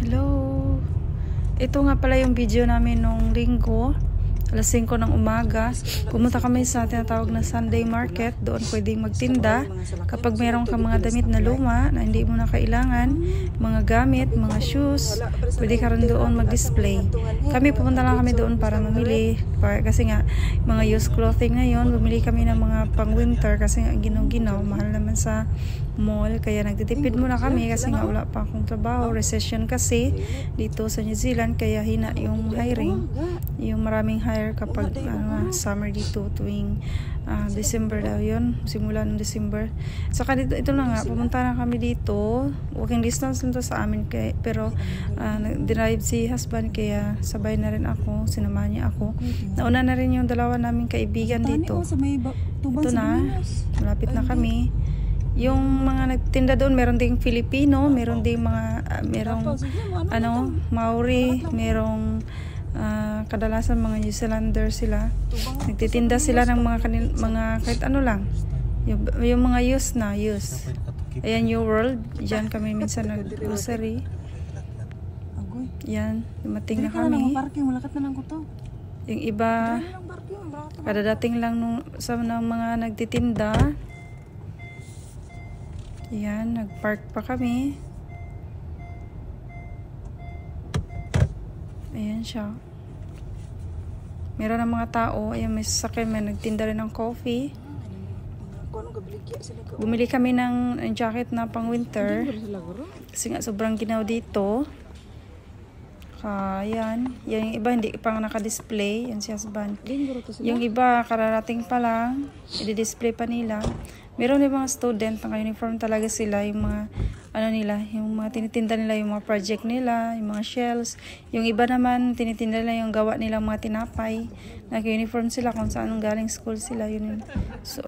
Hello! Ito nga pala yung video namin nung linggo, alas 5 ng umaga. Pumunta kami sa tinatawag na Sunday Market. Doon pwedeng magtinda. Kapag mayroon kang mga damit na luma na hindi mo na kailangan, mga gamit, mga shoes, pwede ka rin doon mag-display. Kami pumunta lang kami doon para mamili. Kasi nga, mga used clothing ngayon, bumili kami ng mga pang-winter kasi nga ginaw-ginaw. Mahal naman sa mall. Kaya nagtitipid muna kami kasi nga wala pa akong trabaho. Recession kasi dito sa New Zealand. Kaya hina yung hiring. Yung maraming hire kapag summer dito tuwing December daw yun, simula ng December. Saka dito, ito na nga, pumunta na kami dito, walking distance lang to sa amin pero nag-drive si husband kaya sabay na rin ako, sinamahan niya ako. Nauna na rin yung dalawa naming kaibigan dito. Ito na, malapit na kami. Yung mga nagtinda doon, meron ding Filipino, meron ding mga merong Maori, merong kadalasan mga New Zealander sila. Nagtitinda sila ng mga kahit ano lang. Yung mga use. Ayan, New World. Diyan kami minsan nag-grocery. Yan, dumating na kami. Yung iba, kadadating lang sa mga nagtitinda. Yan, nag-park pa kami. Ayan siya. Meron ng mga tao. Ayan, may sasakyan. May nagtinda rin ng coffee. Bumili kami ng jacket na pang winter. Kasi nga sobrang ginaw dito. Ayan. Yung iba hindi pa naka-display. Yan si husband. Yung iba kararating pa lang. I-display pa nila. Meron din mga student, naka-uniform talaga sila, yung mga yung mga tinitinda nila, yung mga project nila, yung mga shells. Yung iba naman, tinitinda nila yung gawa nila mga tinapay. Naka-uniform sila kung saan galing school sila. Yun. So,